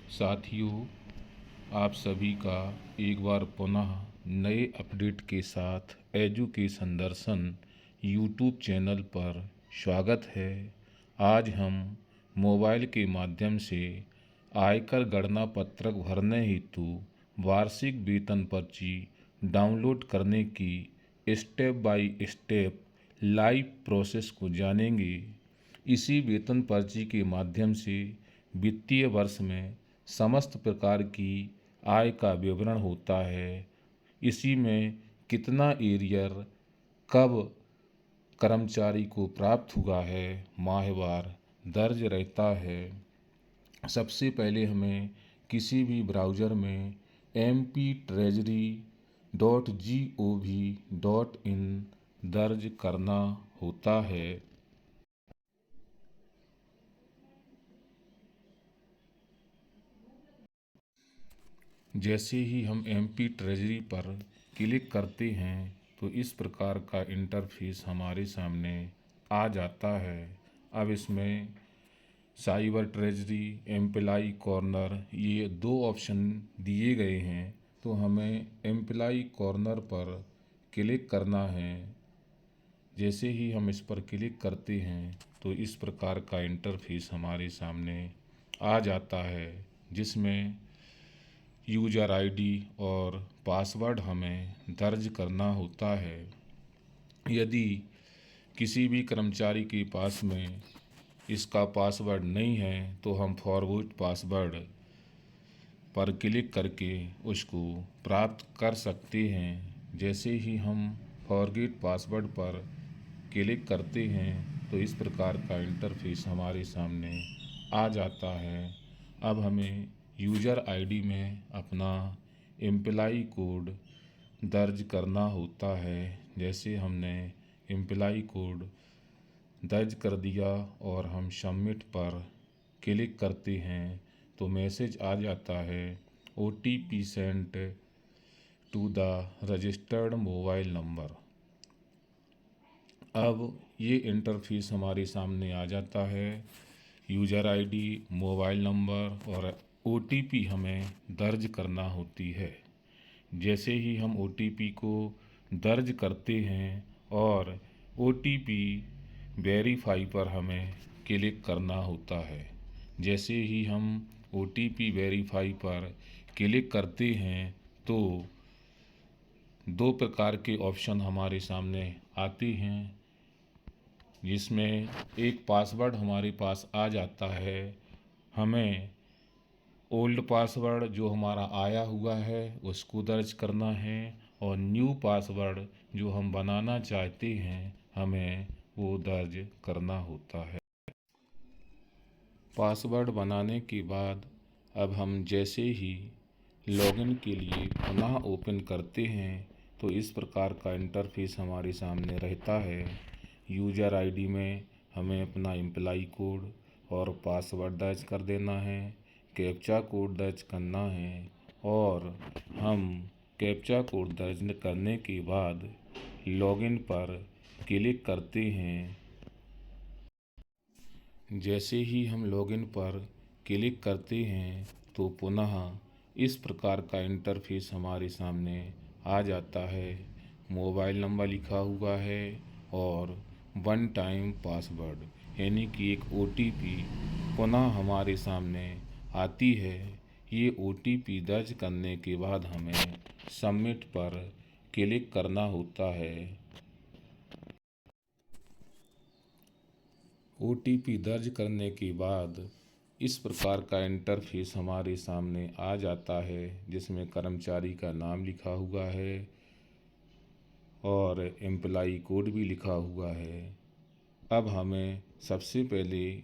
साथियों, आप सभी का एक बार पुनः नए अपडेट के साथ एजुकेशन दर्शन यूट्यूब चैनल पर स्वागत है। आज हम मोबाइल के माध्यम से आयकर गणना पत्रक भरने हेतु वार्षिक वेतन पर्ची डाउनलोड करने की step by step live process को जानेंगे। इसी वेतन पर्ची के माध्यम से वित्तीय वर्ष में समस्त प्रकार की आय का विवरण होता है। इसी में कितना एरियर कब कर्मचारी को प्राप्त हुआ है, माहवार दर्ज रहता है। सबसे पहले हमें किसी भी ब्राउज़र में mptreasury.gov.in दर्ज करना होता है। जैसे ही हम MP ट्रेजरी पर क्लिक करते हैं तो इस प्रकार का इंटरफेस हमारे सामने आ जाता है। अब इसमें साइबर ट्रेजरी, एम्प्लाई कॉर्नर, ये दो ऑप्शन दिए गए हैं। तो हमें एम्प्लाई कॉर्नर पर क्लिक करना है। जैसे ही हम इस पर क्लिक करते हैं तो इस प्रकार का इंटरफेस हमारे सामने आ जाता है, जिसमें यूज़र आईडी और पासवर्ड हमें दर्ज करना होता है। यदि किसी भी कर्मचारी के पास में इसका पासवर्ड नहीं है तो हम फॉरगॉट पासवर्ड पर क्लिक करके उसको प्राप्त कर सकते हैं। जैसे ही हम फॉरगेट पासवर्ड पर क्लिक करते हैं तो इस प्रकार का इंटरफेस हमारे सामने आ जाता है। अब हमें यूज़र आईडी में अपना एम्प्लाई कोड दर्ज करना होता है। जैसे हमने एम्प्लाई कोड दर्ज कर दिया और हम सबमिट पर क्लिक करते हैं तो मैसेज आ जाता है, OTP sent to the registered mobile number. अब ये इंटरफेस हमारे सामने आ जाता है। यूज़र आईडी, मोबाइल नंबर और OTP हमें दर्ज करना होती है। जैसे ही हम OTP को दर्ज करते हैं और OTP वेरीफाई पर हमें क्लिक करना होता है। जैसे ही हम OTP वेरीफाई पर क्लिक करते हैं तो दो प्रकार के ऑप्शन हमारे सामने आते हैं, जिसमें एक पासवर्ड हमारे पास आ जाता है। हमें ओल्ड पासवर्ड जो हमारा आया हुआ है उसको दर्ज करना है और न्यू पासवर्ड जो हम बनाना चाहते हैं हमें वो दर्ज करना होता है। पासवर्ड बनाने के बाद अब हम जैसे ही लॉगिन के लिए पुनः ओपन करते हैं तो इस प्रकार का इंटरफेस हमारे सामने रहता है। यूज़र आईडी में हमें अपना एम्प्लाई कोड और पासवर्ड दर्ज कर देना है, कैप्चा कोड दर्ज करना है और हम कैप्चा कोड दर्ज करने के बाद लॉगिन पर क्लिक करते हैं। जैसे ही हम लॉगिन पर क्लिक करते हैं तो पुनः इस प्रकार का इंटरफेस हमारे सामने आ जाता है। मोबाइल नंबर लिखा हुआ है और वन टाइम पासवर्ड यानी कि एक OTP पुनः हमारे सामने आती है। ये OTP दर्ज करने के बाद हमें सबमिट पर क्लिक करना होता है। OTP दर्ज करने के बाद इस प्रकार का इंटरफेस हमारे सामने आ जाता है, जिसमें कर्मचारी का नाम लिखा हुआ है और एम्प्लाई कोड भी लिखा हुआ है। अब हमें सबसे पहले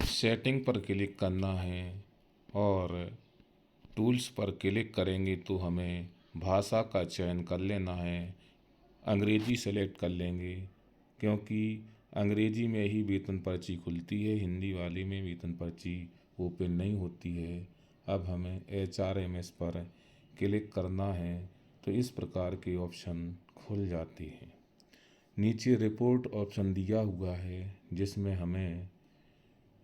सेटिंग पर क्लिक करना है और टूल्स पर क्लिक करेंगे तो हमें भाषा का चयन कर लेना है। अंग्रेजी सेलेक्ट कर लेंगे क्योंकि अंग्रेजी में ही वेतन पर्ची खुलती है, हिंदी वाले में वेतन पर्ची ओपन नहीं होती है। अब हमें HRMS पर क्लिक करना है तो इस प्रकार के ऑप्शन खुल जाते हैं। नीचे रिपोर्ट ऑप्शन दिया हुआ है जिसमें हमें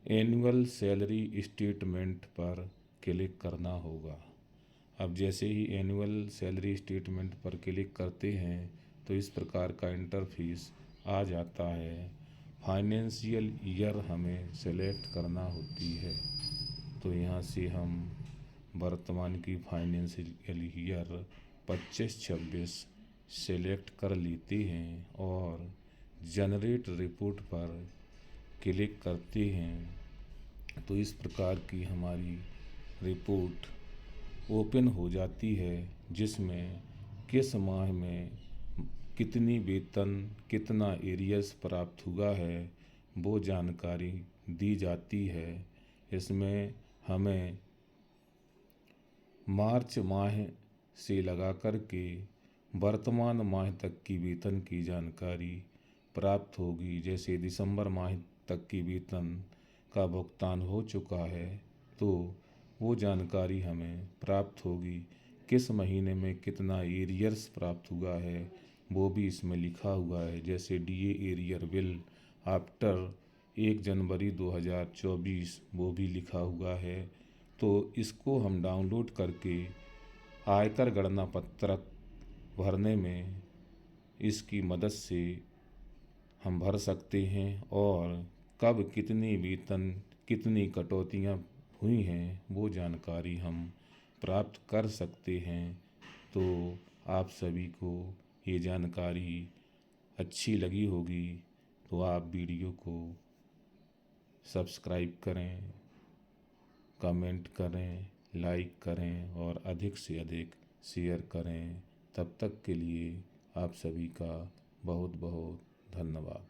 एनुअल सैलरी स्टेटमेंट पर क्लिक करना होगा। अब जैसे ही एनुअल सैलरी स्टेटमेंट पर क्लिक करते हैं तो इस प्रकार का इंटरफेस आ जाता है। फाइनेंशियल ईयर हमें सेलेक्ट करना होती है, तो यहाँ से हम वर्तमान की फाइनेंशियल ईयर 25-26 सेलेक्ट कर लेते हैं और जनरेट रिपोर्ट पर क्लिक करते हैं तो इस प्रकार की हमारी रिपोर्ट ओपन हो जाती है, जिसमें किस माह में कितनी वेतन, कितना एरियर्स प्राप्त हुआ है वो जानकारी दी जाती है। इसमें हमें मार्च माह से लगा कर के वर्तमान माह तक की वेतन की जानकारी प्राप्त होगी। जैसे दिसंबर माह तक की वेतन का भुगतान हो चुका है तो वो जानकारी हमें प्राप्त होगी। किस महीने में कितना एरियर्स प्राप्त हुआ है वो भी इसमें लिखा हुआ है। जैसे डीए एरियर बिल आफ्टर 1 जनवरी 2024 वो भी लिखा हुआ है। तो इसको हम डाउनलोड करके आयकर गणना पत्रक भरने में इसकी मदद से हम भर सकते हैं और कब कितनी वेतन, कितनी कटौतियाँ हुई हैं वो जानकारी हम प्राप्त कर सकते हैं। तो आप सभी को ये जानकारी अच्छी लगी होगी तो आप वीडियो को सब्सक्राइब करें, कमेंट करें, लाइक करें और अधिक से अधिक शेयर करें। तब तक के लिए आप सभी का बहुत बहुत धन्यवाद।